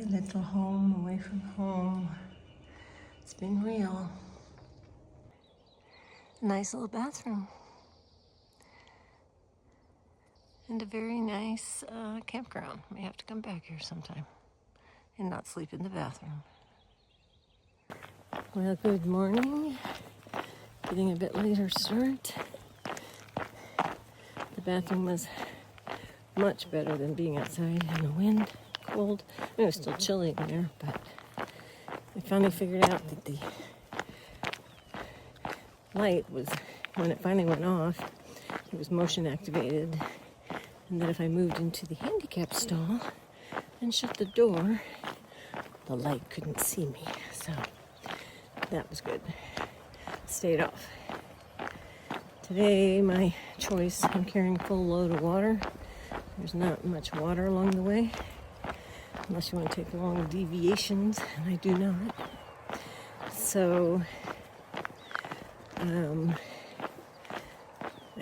little home away from home. It's been real. Nice little bathroom. And a very nice campground. May have to come back here sometime and not sleep in the bathroom. Well, good morning. Getting a bit later start. The bathroom was much better than being outside in the wind, cold. It was still chilly in there, but I finally figured out that the light was, when it finally went off, it was motion activated. And that if I moved into the handicap stall and shut the door, the light couldn't see me. So that was good. Stayed off. Today, my choice, I'm carrying a full load of water. There's not much water along the way, unless you want to take long deviations, and I do not. So, I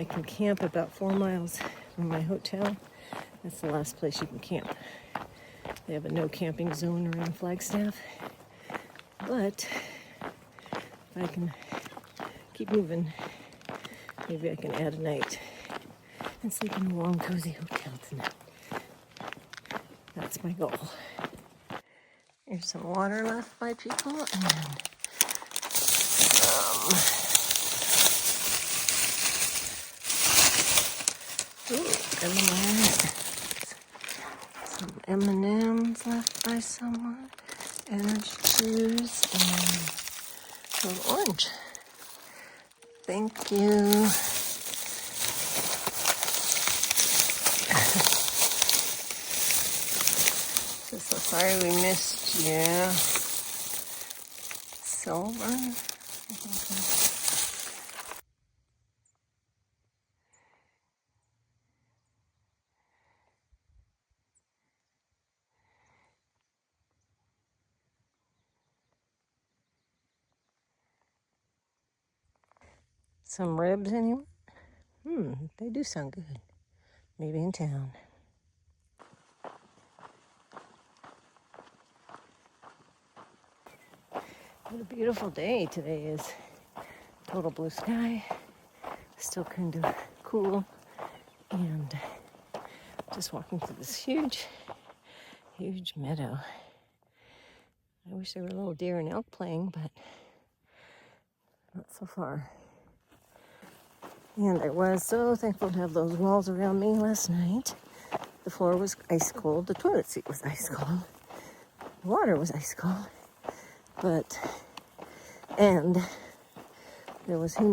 can camp about 4 miles from my hotel. That's the last place you can camp. They have a no camping zone around Flagstaff. But if I can keep moving, maybe I can add a night and sleep in a warm, cozy hotel tonight. That's my goal. Here's some water left by people and some M&Ms left by someone, energy chews, and a little orange. Thank you. So sorry we missed you. Silver. Some ribs, anyone? They do sound good. Maybe in town. What a beautiful day today is. Total blue sky. Still kind of cool. And just walking through this huge meadow. I wish there were little deer and elk playing, but not so far. And I was so thankful to have those walls around me last night. The floor was ice cold. The toilet seat was ice cold. The water was ice cold. And there was who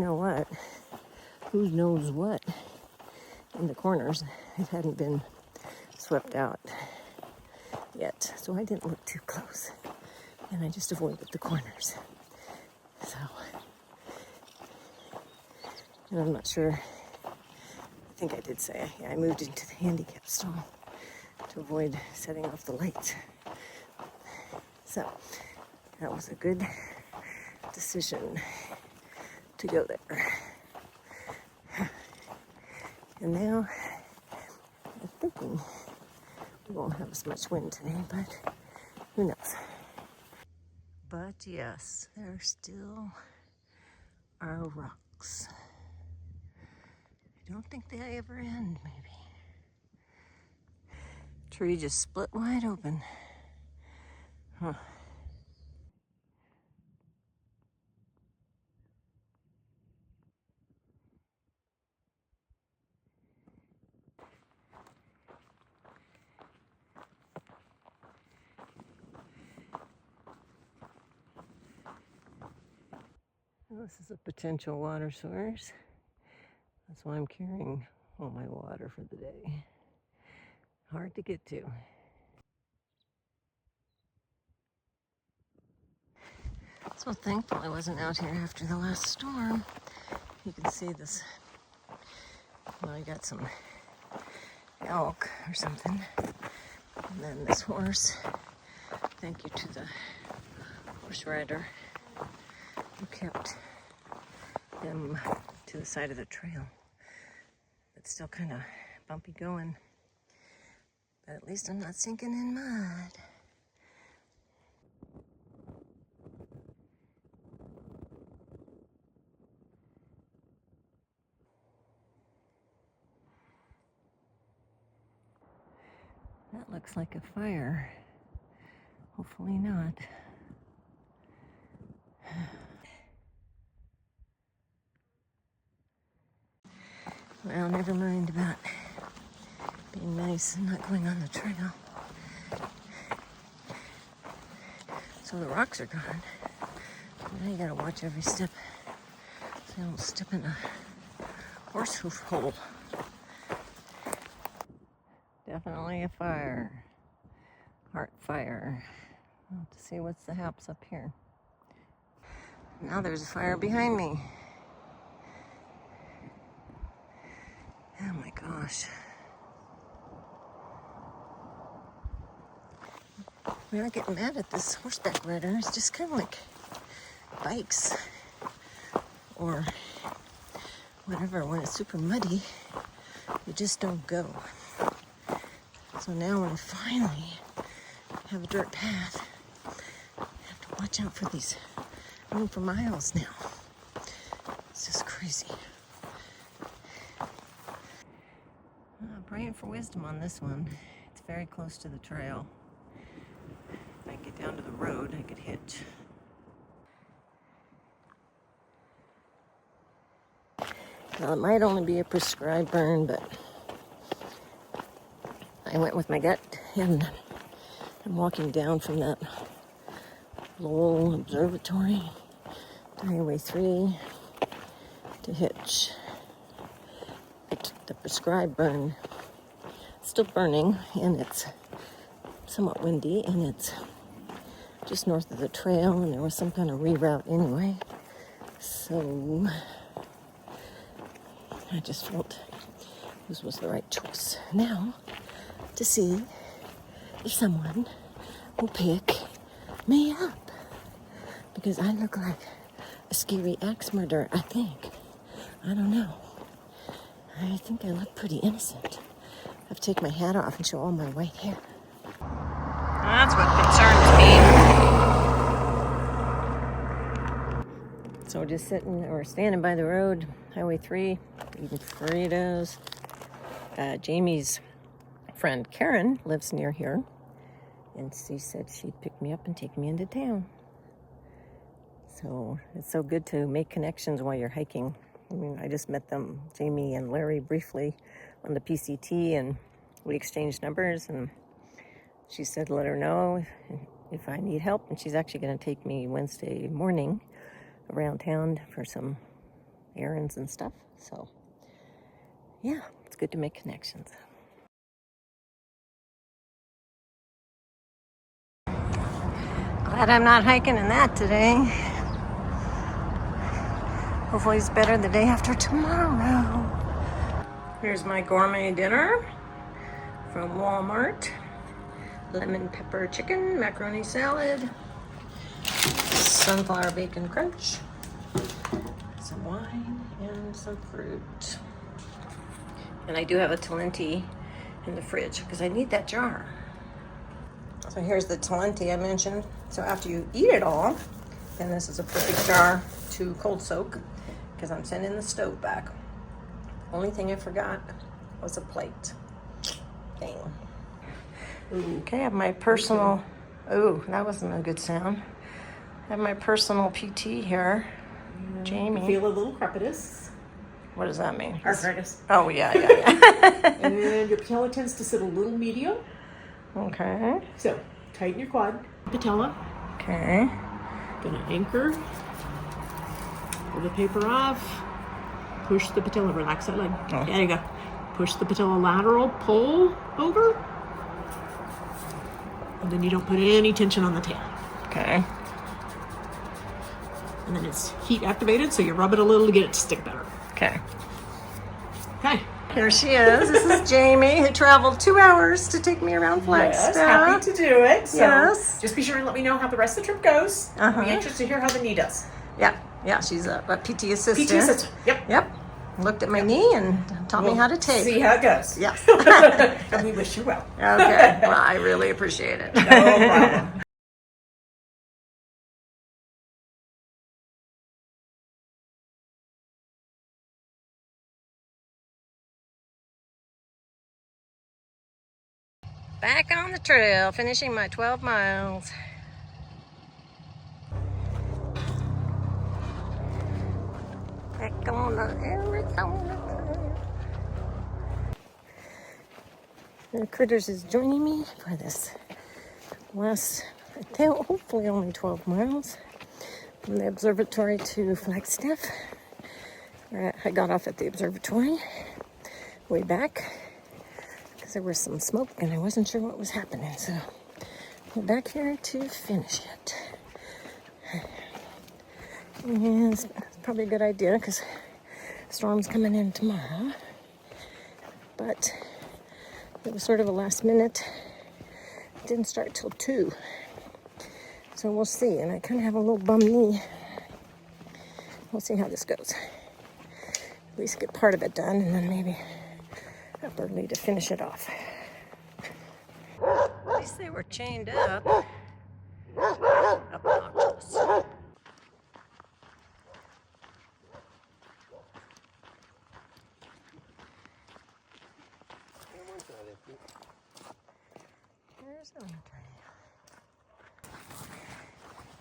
knows what in the corners. It hadn't been swept out yet. So I didn't look too close. And I just avoided the corners. So, and I'm not sure. I think I did say, I moved into the handicap stall to avoid setting off the lights. So, that was a good decision to go there. And now, I'm thinking we won't have as much wind today, but who knows. But yes, there still are rocks. I don't think they ever end, maybe. Tree just split wide open. Huh. Well, this is a potential water source. That's why I'm carrying all my water for the day. Hard to get to. So thankful I wasn't out here after the last storm. You can see this. Well, I got some elk or something. And then this horse. Thank you to the horse rider who kept them to the side of the trail. It's still kind of bumpy going. But at least I'm not sinking in mud. That looks like a fire. Hopefully not. Well, never mind about being nice and not going on the trail. So the rocks are gone. Now you gotta watch every step so you don't step in a horse hoof hole. Definitely a fire. Heart fire. We'll have to see what's the haps up here. Now there's a fire behind me. Oh my gosh. When I get mad at this horseback rider, it's just kind of like bikes or whatever. When it's super muddy, you just don't go. So now when I finally have a dirt path, I have to watch out for these. I mean, for miles now. It's just crazy. Praying for wisdom on this one. It's very close to the trail. If I get down to the road, I could hitch. Well, it might only be a prescribed burn, but I went with my gut, and I'm walking down from that Lowell Observatory to Highway 3 to hitch. The prescribed burn is still burning, and it's somewhat windy, and it's just north of the trail, and there was some kind of reroute anyway. So I just felt this was the right choice. Now, to see if someone will pick me up, because I look like a scary axe murderer, I think. I don't know. I think I look pretty innocent. I have to take my hat off and show all my white hair. That's what concerns me. So we're just sitting or standing by the road, Highway 3, eating Fritos. Jamie's friend Karen lives near here, and she said she'd pick me up and take me into town. So it's so good to make connections while you're hiking. I mean, I just met them, Jamie and Larry, briefly on the PCT, and we exchanged numbers, and she said let her know if I need help, and she's actually going to take me Wednesday morning around town for some errands and stuff. So yeah, it's good to make connections. Glad I'm not hiking in that today. Hopefully it's better the day after tomorrow. Here's my gourmet dinner from Walmart. Lemon pepper chicken, macaroni salad, sunflower bacon crunch, some wine, and some fruit. And I do have a Talenti in the fridge because I need that jar. So here's the Talenti I mentioned. So after you eat it all, then this is a perfect jar to cold soak because I'm sending the stove back. Only thing I forgot was a plate. Dang. Okay, I have my personal, ooh, that wasn't a good sound. I have my personal PT here, Jamie. Feel a little crepitus. What does that mean? Arthritis. Oh, yeah. And your patella tends to sit a little medial. Okay. So, tighten your quad. Patella. Okay. Gonna anchor. Pull the paper off. Push the patella, relax that leg. Oh. There you go. Push the patella lateral, pull over. And then you don't put any tension on the tail. Okay. And then it's heat activated, so you rub it a little to get it to stick better. Okay. Okay. Here she is. This is Jamie, who traveled 2 hours to take me around Flagstaff. Yes, happy to do it. So Yes. just be sure and let me know how the rest of the trip goes. Uh-huh. I'll be anxious to hear how the knee does. Yeah, she's a PT assistant. PT assistant. Yep. Looked at my knee and taught me how to take. See how it goes. Yes. And we wish you well. Okay. Well, I really appreciate it. No problem. Back on the trail, finishing my 12 miles. Back on the Arizona trail. The Critters is joining me for this last, hopefully only 12 miles from the observatory to Flagstaff. I got off at the observatory way back because there was some smoke and I wasn't sure what was happening. So we're back here to finish it. And it's probably a good idea because the storm's coming in tomorrow. But it was sort of a last minute. It didn't start till 2. So we'll see. And I kind of have a little bum knee. We'll see how this goes. At least get part of it done and then maybe up early to finish it off. At least they were chained up. Obnoxious. There's no trail.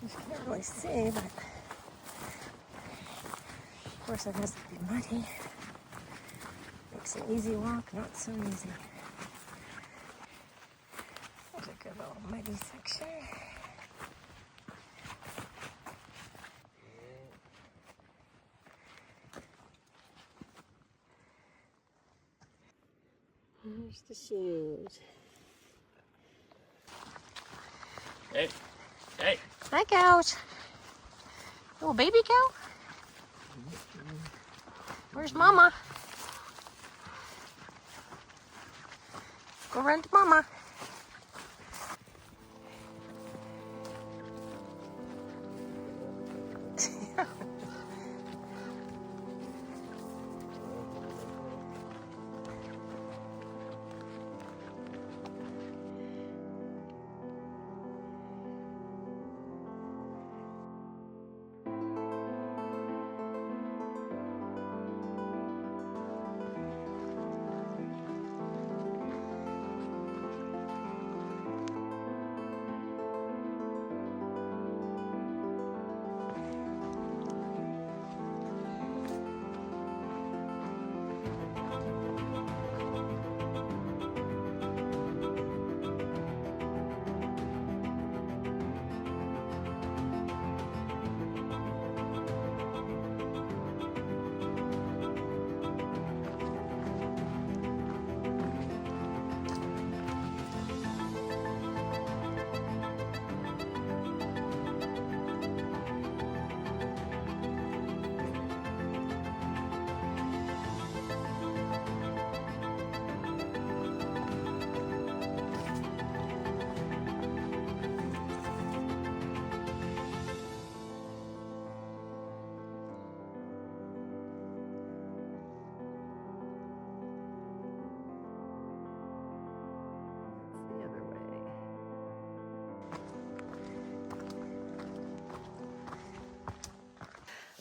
You can't really see, but of course it has to be muddy. Makes an easy walk not so easy. There's a good little muddy section. There's the shoes. Hey, hey. Hi, cows. Little baby cow. Where's Mama? Go run to Mama.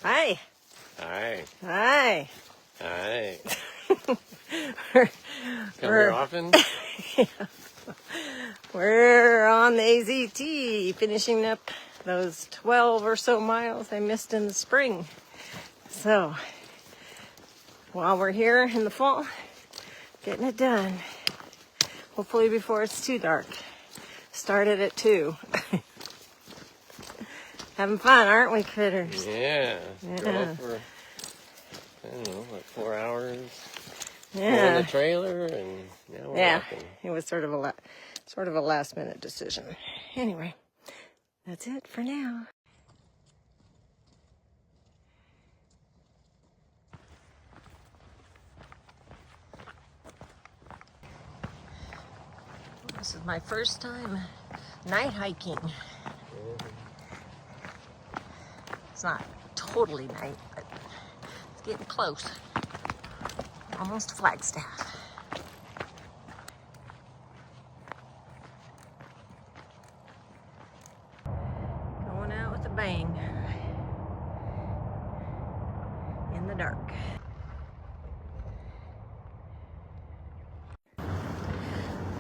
Hi. Hi. Hi. Hi. we're, Come here often? we're on the AZT, finishing up those 12 or so miles I missed in the spring. So, while we're here in the fall, getting it done. Hopefully before it's too dark. Started at 2. Having fun, aren't we, critters? Yeah. Yeah. Drove for, I don't know, like 4 hours. Yeah. In the trailer, and now we're Yeah, walking. it was sort of a last minute decision. Anyway, that's it for now. This is my first time night hiking. It's not totally night, but it's getting close. Almost Flagstaff. Going out with a bang. In the dark.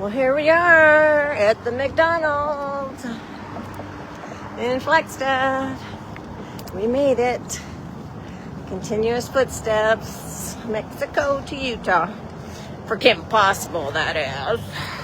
Well, here we are at the McDonald's in Flagstaff. We made it. Continuous footsteps, Mexico to Utah. For Kim Possible, that is.